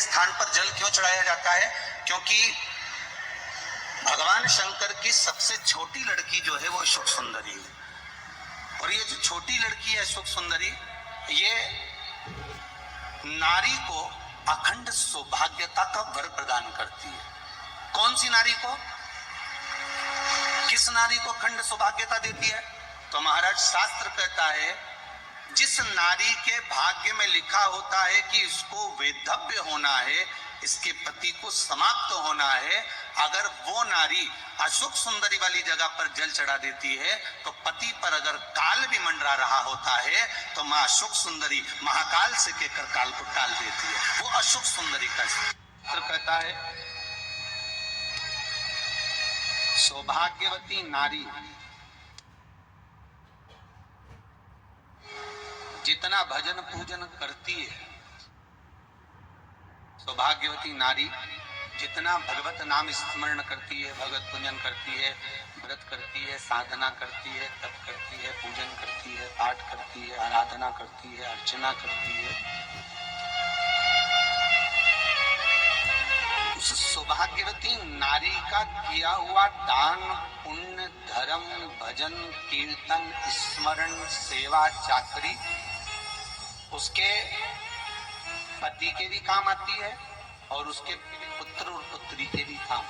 स्थान पर जल क्यों चढ़ाया जाता है? क्योंकि भगवान शंकर की सबसे छोटी लड़की जो है वो शुक सुंदरी है, और ये जो छोटी लड़की है शुक सुंदरी, ये नारी को अखंड सौभाग्यता का वर प्रदान करती है। कौन सी नारी को? किस नारी को अखंड सौभाग्यता देती है? तो महाराज शास्त्र कहता है, जिस नारी के भाग्य में लिखा होता है कि इसको वैधव्य होना है, इसके पति को समाप्त होना है, अगर वो नारी अशोक सुंदरी वाली जगह पर जल चढ़ा देती है तो पति पर अगर काल भी मंडरा रहा होता है तो मां अशोक सुंदरी महाकाल से कहकर काल को टाल देती है। वो अशोक सुंदरी का शास्त्र कहता है, सौभाग्यवती नारी जितना भजन पूजन करती है, सौभाग्यवती नारी जितना भगवत नाम स्मरण करती है, भगवत पूजन करती है, व्रत करती है, साधना करती है, तप करती है, पूजन करती है, पाठ करती है, आराधना करती है, अर्चना करती है, उस सौभाग्यवती नारी का किया हुआ दान, पुण्य, धर्म, भजन, कीर्तन, स्मरण, सेवा, चाकरी उसके पति के भी काम आती है और उसके पुत्र और पुत्री के भी काम।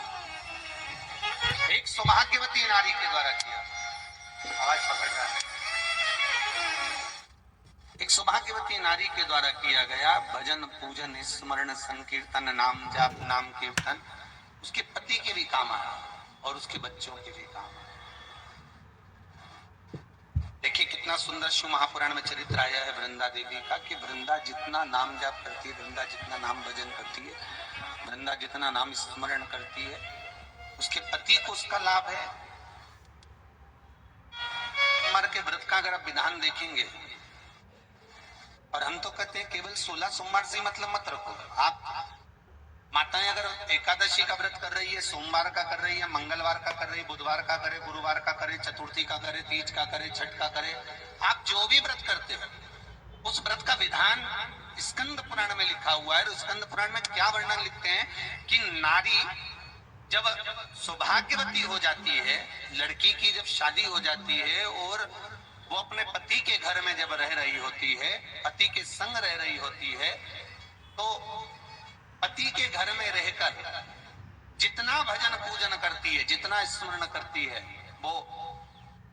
एक सौभाग्यवती नारी के द्वारा किया, आवाज पकड़ रहा है, एक सौभाग्यवती नारी के द्वारा किया गया भजन, पूजन, स्मरण, संकीर्तन, नाम जाप, नाम कीर्तन उसके पति के भी काम आया और उसके बच्चों के भी काम आया। देखिए कितना सुंदर शिव महापुराण में चरित्र आया है वृंदा देवी का, कि वृंदा जितना नाम जाप करती है, वृंदा जितना नाम भजन करती है, वृंदा जितना नाम स्मरण करती है, उसके पति को उसका लाभ है। सोमवार के व्रत का अगर आप विधान देखेंगे, और हम तो कहते हैं केवल 16 सोमवार से ही मतलब मत रखो। आप माताएं अगर एकादशी का व्रत कर रही है, सोमवार का कर रही है, मंगलवार का कर रही है, बुधवार का करे, गुरुवार का करे, चतुर्थी का करे, तीज का करे, छठ का करे, आप जो भी व्रत करते हो उस व्रत का विधान स्कंद पुराण में लिखा हुआ है। और स्कंद पुराण में क्या वर्णन लिखते हैं कि नारी जब सौभाग्यवती हो जाती है, लड़की की जब शादी हो जाती है और वो अपने पति के घर में जब रह रही होती है, पति के संग रह रही होती है, तो पति के घर में रहकर जितना भजन पूजन करती है, जितना स्मरण करती है, वो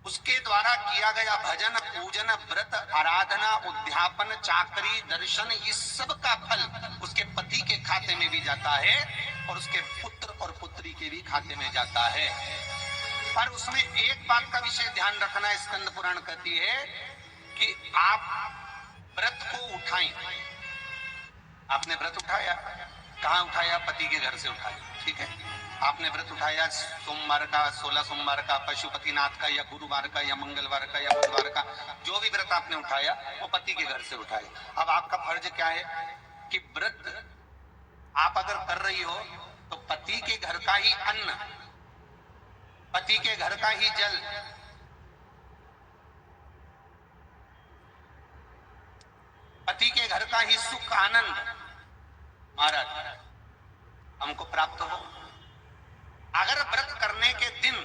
उसके द्वारा किया गया भजन, पूजन, व्रत, आराधना, उद्यापन, चाकरी, दर्शन, ये सब का फल उसके पति के खाते में भी जाता है और उसके पुत्र और पुत्री के भी खाते में जाता है। पर उसमें एक बात का विशेष ध्यान रखना, स्कंद पुराण कहती है कि आप व्रत को उठाएं। आपने व्रत उठाया, कहाँ उठाया? पति के घर से उठाया, ठीक है। आपने व्रत उठाया सोमवार का, 16 सोमवार का, पशुपतिनाथ का, या गुरुवार का, या मंगलवार का, या बुधवार का, जो भी व्रत आपने उठाया वो पति के घर से उठाया। अब आपका फर्ज क्या है कि व्रत आप अगर कर रही हो तो पति के घर का ही अन्न, पति के घर का ही जल, पति के घर का ही सुख आनंद महाराज हमको प्राप्त हो। अगर व्रत करने के दिन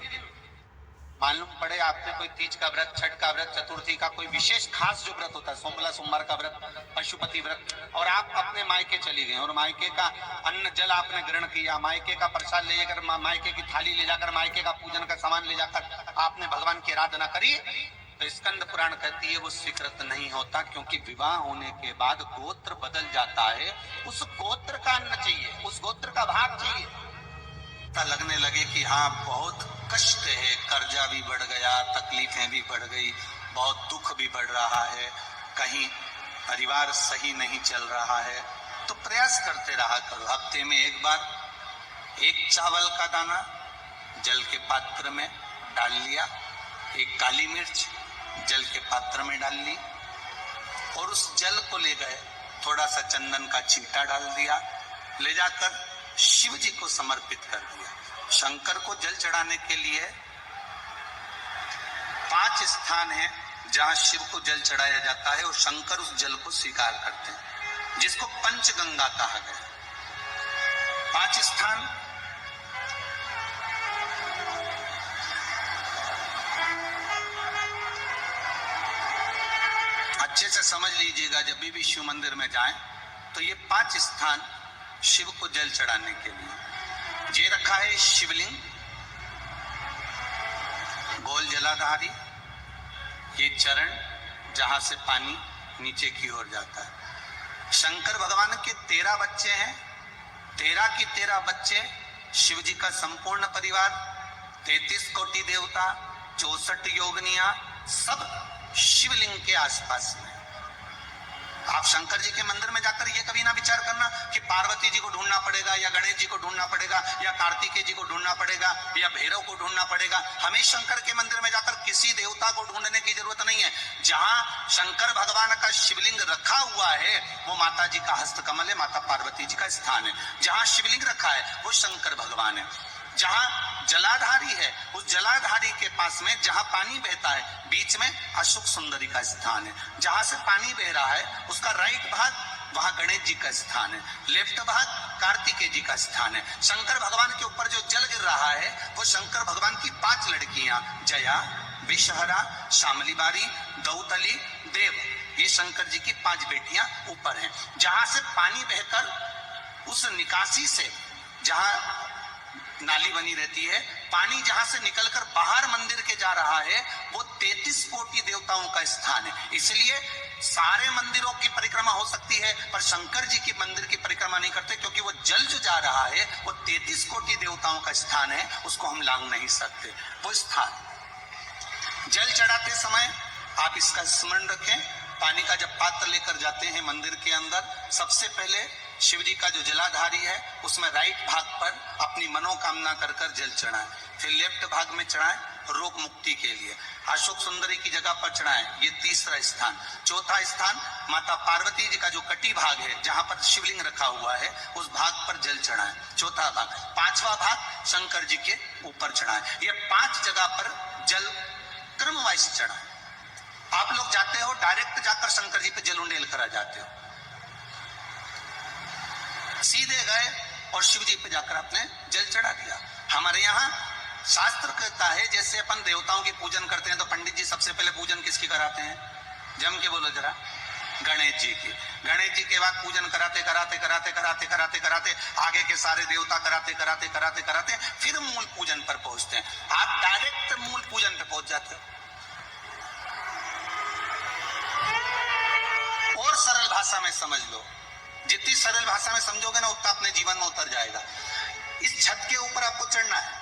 मालूम पड़े आपने कोई तीज का व्रत, छठ का व्रत, चतुर्थी का कोई विशेष खास जो व्रत होता है, 16 सोमवार का व्रत, पशुपति व्रत, और आप अपने मायके चली गई और मायके का अन्न जल आपने ग्रहण किया, मायके का प्रसाद ले जाकर, मायके की थाली ले जाकर, मायके का पूजन का सामान ले जाकर आपने भगवान की आराधना करी, तो स्कंद पुराण कहती है वो स्वीकृत नहीं होता, क्योंकि विवाह होने के बाद गोत्र बदल जाता है। उस गोत्र का अन्न चाहिए, उस गोत्र का भाग चाहिए। लगने लगे कि हाँ बहुत कष्ट है, कर्जा भी बढ़ गया, तकलीफें भी बढ़ गई, बहुत दुख भी बढ़ रहा है, कहीं परिवार सही नहीं चल रहा है, तो प्रयास करते रहा करो। हफ्ते में एक बार एक चावल का दाना जल के पात्र में डाल लिया, एक काली मिर्च जल के पात्र में डाल ली, और उस जल को ले गए, थोड़ा सा चंदन का छींटा डाल दिया, ले जाकर शिव जी को समर्पित कर दिया। शंकर को जल चढ़ाने के लिए 5 स्थान हैं जहां शिव को जल चढ़ाया जाता है और शंकर उस जल को स्वीकार करते हैं, जिसको पंचगंगा कहा गया। 5 स्थान अच्छे से समझ लीजिएगा, जब भी शिव मंदिर में जाएं तो ये 5 स्थान शिव को जल चढ़ाने के लिए ये रखा है। शिवलिंग, गोल जलाधारी, ये चरण जहां से पानी नीचे की ओर जाता है। शंकर भगवान के 13 बच्चे हैं, 13 की 13 बच्चे, शिव जी का संपूर्ण परिवार, 33 कोटि देवता, 64 योगनिया, सब शिवलिंग के आसपास में। आप शंकर जी के मंदिर में जाकर ये कभी ना विचार करना कि पार्वती जी को ढूंढना पड़ेगा या गणेश जी को ढूंढना पड़ेगा या कार्तिकेय जी को ढूंढना पड़ेगा या भैरव को ढूंढना पड़ेगा। हमें शंकर के मंदिर में जाकर किसी देवता को ढूंढने की जरूरत नहीं है। जहां शंकर भगवान का शिवलिंग रखा हुआ है वो माता जी का हस्तकमल है, माता पार्वती जी का स्थान है। जहां शिवलिंग रखा है वो शंकर भगवान है। जहां जलाधारी है उस जलाधारी के पास में जहां पानी बहता है बीच में अशोक सुंदरी का स्थान है। जहां से पानी बह रहा है उसका राइट भाग वहां गणेश जी का स्थान है, लेफ्ट भाग कार्तिकेय जी का स्थान है। शंकर भगवान के ऊपर जो जल गिर रहा है वो शंकर भगवान की 5 लड़कियां जया, विषहरा, शामलीबारी, दौतली, देव, ये शंकर जी की 5 बेटियां ऊपर हैं। जहां से पानी बहकर उस निकासी से, जहां नाली बनी रहती है, पानी जहां से निकलकर बाहर मंदिर के जा रहा है वो 33 कोटि देवताओं का स्थान है। इसलिए सारे मंदिरों की परिक्रमा हो सकती है पर शंकर जी की मंदिर की परिक्रमा नहीं करते, क्योंकि वो जल जो जा रहा है वो 33 कोटि देवताओं का स्थान है, उसको हम लांग नहीं सकते। वो स्थान जल चढ़ाते समय आप इसका स्मरण रखें। पानी का जब पात्र लेकर जाते हैं मंदिर के अंदर, सबसे पहले शिव जी का जो जलाधारी है उसमें राइट भाग पर अपनी मनोकामना कर कर जल चढ़ाएं, फिर लेफ्ट भाग में चढ़ाएं रोग मुक्ति के लिए। अशोक सुंदरी की जगह पर चढ़ाएं, ये तीसरा स्थान। चौथा स्थान माता पार्वती जी का जो कटी भाग है जहां पर शिवलिंग रखा हुआ है उस भाग पर जल चढ़ाएं, चौथा भाग। 5वां भाग शंकर जी के ऊपर चढ़ाएं। ये 5 जगह पर जल क्रम वाइज चढ़ाएं। आप लोग जाते हो डायरेक्ट जाकर शंकर जी पे जल उंडेल कर आ जाते हो, सीधे गए और शिव जी पे जाकर आपने जल चढ़ा दिया। हमारे यहाँ शास्त्र कहता है जैसे अपन देवताओं की पूजन करते हैं तो पंडित जी सबसे पहले पूजन किसकी कराते हैं? जम के बोलो जरा, गणेश जी की। गणेश जी के बाद पूजन कराते कराते कराते कराते कराते कराते आगे के सारे देवता कराते कराते कराते कराते फिर मूल पूजन पर पहुंचते हैं। आप डायरेक्ट मूल पूजन पे पहुंच जाते हो। और सरल भाषा में समझ लो, जितनी सरल भाषा में समझोगे ना उतना अपने जीवन में उतर जाएगा। इस छत के ऊपर आपको चढ़ना है,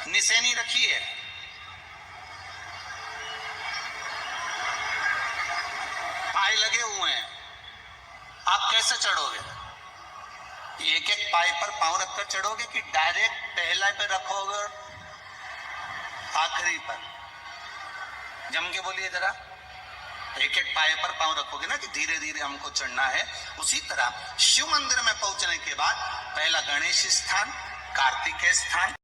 निशानी रखी है, पाए लगे हुए हैं, आप कैसे चढ़ोगे? एक एक पाए पर पांव रखकर चढ़ोगे कि डायरेक्ट पहला पे रखोगे और आखिरी पर? जम के बोलिए जरा, एक एक पाए पर पांव रखोगे ना कि धीरे धीरे हमको चढ़ना है। उसी तरह शिव मंदिर में पहुंचने के बाद पहला गणेश स्थान, कार्तिकेय स्थान,